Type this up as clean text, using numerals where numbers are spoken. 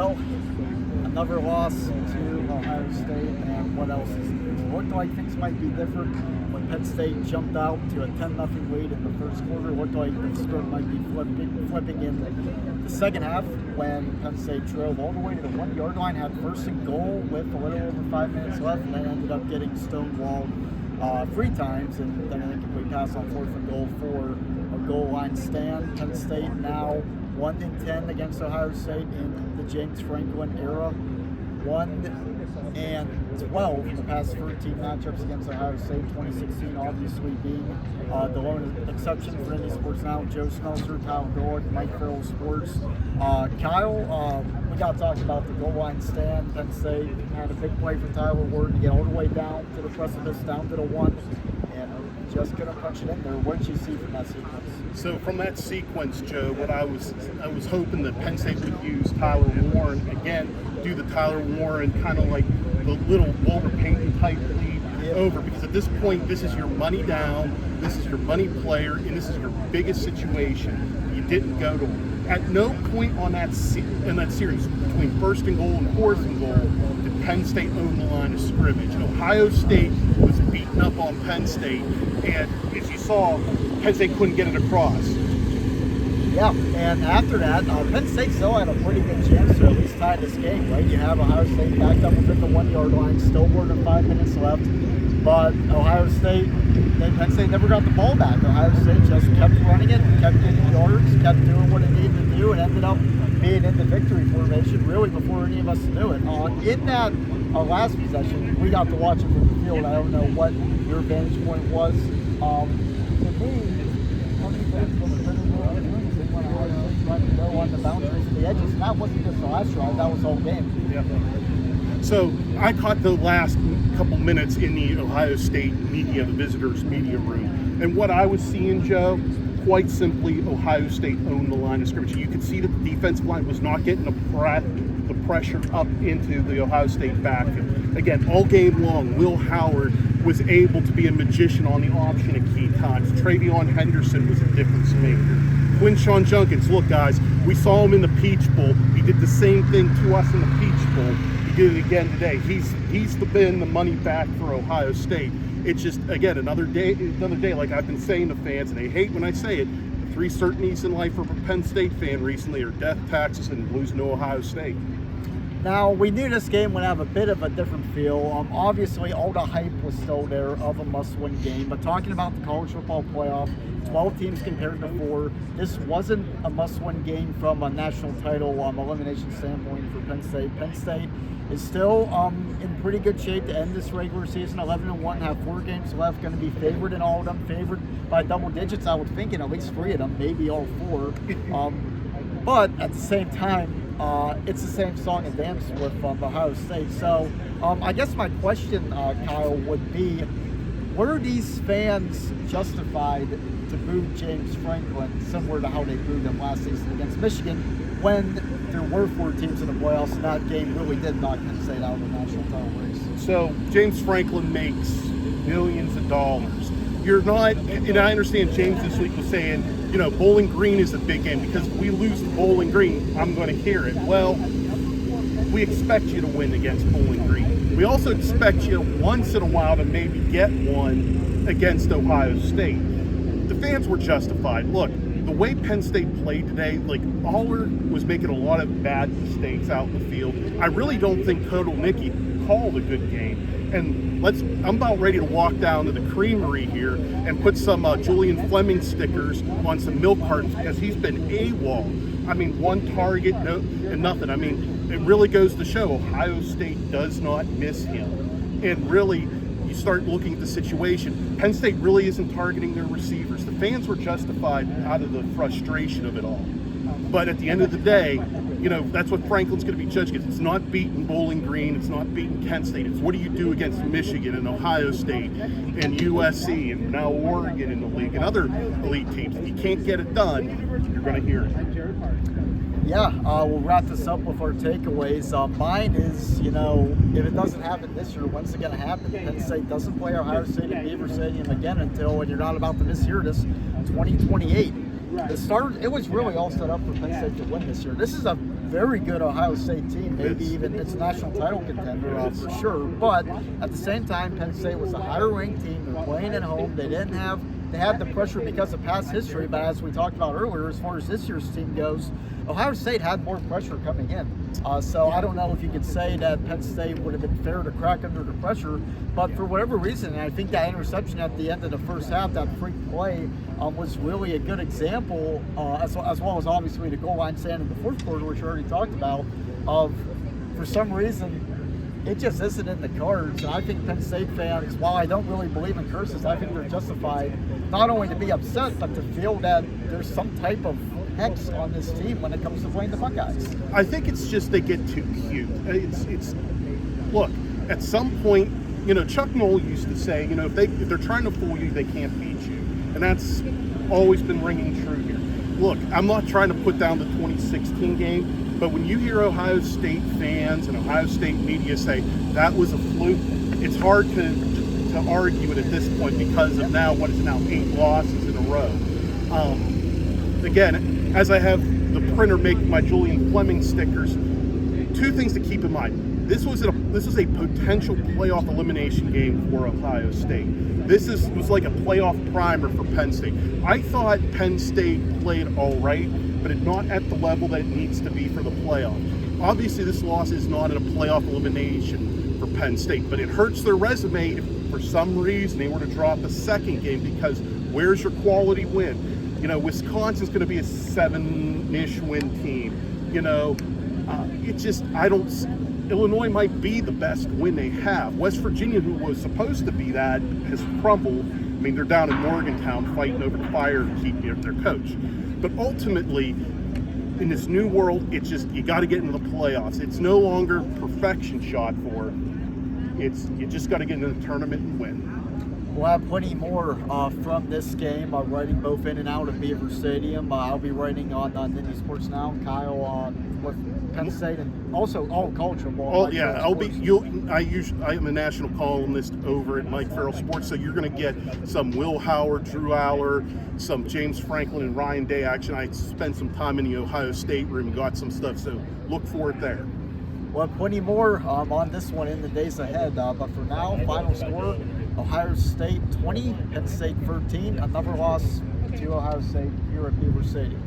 Well, another loss to Ohio State, and what else is new? It looked like things might be different when Penn State jumped out to a 10-0 lead in the first quarter. It looked like the script might be flipping in the second half when Penn State drove all the way to the 1-yard line, had first and goal with a little over 5 minutes left, and then ended up getting stonewalled 3 times, and then an incomplete pass on 4th and goal for a goal line stand. Penn State now 1-10 against Ohio State in the James Franklin era. 1-12 the past 13 matchups against Ohio State. 2016 obviously being the lone exception for Indy Sports Now. Joe Smeltzer, Kyle Golik, MikeFarrellSports. Kyle, we got to talk about the goal line stand. Penn State had a big play for Tyler Ward to get all the way down to the precipice, down to the 1, and just couldn't punch it in there. What did you see from that sequence? So from that sequence, Joe, what I was hoping that Penn State would use Tyler Warren again, do the Tyler Warren kind of like the little Walter Payton type lead over, because at this point, this is your money down, this is your money player, and this is your biggest situation. You didn't go to him. At no point on in that series between 1st and goal and 4th and goal did Penn State own the line of scrimmage. Ohio State was beating up on Penn State, and as you saw, Penn State couldn't get it across. Yeah, and after that, Penn State still had a pretty good chance to at least tie this game, right? You have Ohio State backed up within the 1-yard line, still more than 5 minutes left, but Penn State never got the ball back. Ohio State just kept running it, kept getting yards, kept doing what it needed to do, and ended up being in the victory formation really before any of us knew it. In that last possession, we got to watch it from the field. I don't know what your vantage point was. To me, trying to go on the boundaries and the edges. And that wasn't just the last drive, that was all game. Yeah. So I caught the last couple minutes in the Ohio State media, the visitors' media room. And what I was seeing, Joe, quite simply, Ohio State owned the line of scrimmage. You could see that the defensive line was not getting the pressure up into the Ohio State backfield. Again, all game long, Will Howard was able to be a magician on the option at key times. Travion Henderson was a difference maker. Quinshawn Junkins, look guys, we saw him in the Peach Bowl. He did the same thing to us in the Peach Bowl. He did it again today. He's been the money back for Ohio State. It's just, again, another day like I've been saying to fans, and they hate when I say it, the 3 certainties in life for a Penn State fan recently are death, taxes, and losing to Ohio State. Now, we knew this game would have a bit of a different feel. Obviously, all the hype was still there of a must-win game. But talking about the college football playoff, 12 teams compared to 4, this wasn't a must-win game from a national title elimination standpoint for Penn State. Penn State is still in pretty good shape to end this regular season, 11-1, have 4 games left, going to be favored in all of them, favored by double digits, I would think, in at least 3 of them, maybe all 4. But at the same time, it's the same song and dance with Ohio State. So I guess my question, Kyle, would be, were these fans justified to boo James Franklin similar to how they booed him last season against Michigan when there were 4 teams in the playoffs and that game really did knock Penn State out of the national title race? So James Franklin makes millions of dollars. You're not, and I understand James this week was saying, you know, Bowling Green is a big game because if we lose to Bowling Green, I'm going to hear it. Well, we expect you to win against Bowling Green. We also expect you once in a while to maybe get one against Ohio State. The fans were justified. Look, the way Penn State played today, like, Aller was making a lot of bad mistakes out in the field. I really don't think Total Nicky called a good game. And I'm about ready to walk down to the creamery here and put some Julian Fleming stickers on some milk cartons because he's been AWOL. I mean, 1 target, and nothing. I mean, it really goes to show Ohio State does not miss him. And really, you start looking at the situation. Penn State really isn't targeting their receivers. The fans were justified out of the frustration of it all. But at the end of the day, you know, that's what Franklin's going to be judged against. It's not beating Bowling Green. It's not beating Kent State. It's what do you do against Michigan and Ohio State and USC and now Oregon in the league and other elite teams. If you can't get it done, you're going to hear it. Yeah, we'll wrap this up with our takeaways. Mine is, you know, if it doesn't happen this year, when's it going to happen? Penn State doesn't play Ohio State at Beaver Stadium again until, and you're not about to mishear this, 2028. it was really all set up for Penn State to win this year. This is a very good Ohio State team, maybe even it's a national title contender for sure. But at the same time, Penn State was a higher ranked team. They're playing at home. They had the pressure because of past history, but as we talked about earlier, as far as this year's team goes, Ohio State had more pressure coming in. So I don't know if you could say that Penn State would have been fair to crack under the pressure, but for whatever reason, and I think that interception at the end of the first half, that freak play, was really a good example, as well as obviously the goal line stand in the fourth quarter, which we already talked about, of for some reason, it just isn't in the cards. And I think Penn State fans, while I don't really believe in curses, I think they're justified not only to be upset, but to feel that there's some type of hex on this team when it comes to playing the Buckeyes. I think it's just they get too cute. It's look, at some point, Chuck Noll used to say, if they're trying to fool you, they can't beat you. And that's always been ringing true here. Look, I'm not trying to put down the 2016 game, but when you hear Ohio State fans and Ohio State media say that was a fluke, it's hard to argue it at this point because of now, 8 losses in a row. Again, as I have the printer make my Julian Fleming stickers, 2 things to keep in mind. This was a potential playoff elimination game for Ohio State. This was like a playoff primer for Penn State. I thought Penn State played all right, but not at the level that it needs to be for the playoff. Obviously, this loss is not in a playoff elimination for Penn State, but it hurts their resume if for some reason they were to drop a second game, because where's your quality win? Wisconsin's going to be a 7-ish win team. Illinois might be the best win they have. West Virginia, who was supposed to be that, has crumbled. I mean, they're down in Morgantown fighting over the fire to keep their coach. But ultimately, in this new world, it's just, you got to get into the playoffs. It's no longer perfection shot for. You just got to get into the tournament and win. We'll have plenty more from this game, writing both in and out of Beaver Stadium. I'll be writing on Nittany Sports Now. Kyle with Penn State, and also all college football. I am a national columnist over at MikeFarrellSports, so you're going to get some Will Howard, Drew Aller, some James Franklin and Ryan Day action. I spent some time in the Ohio State room and got some stuff, so look for it there. We'll have plenty more on this one in the days ahead, but for now, final score, Ohio State 20, Penn State 13, another loss to Ohio State here at Beaver Stadium.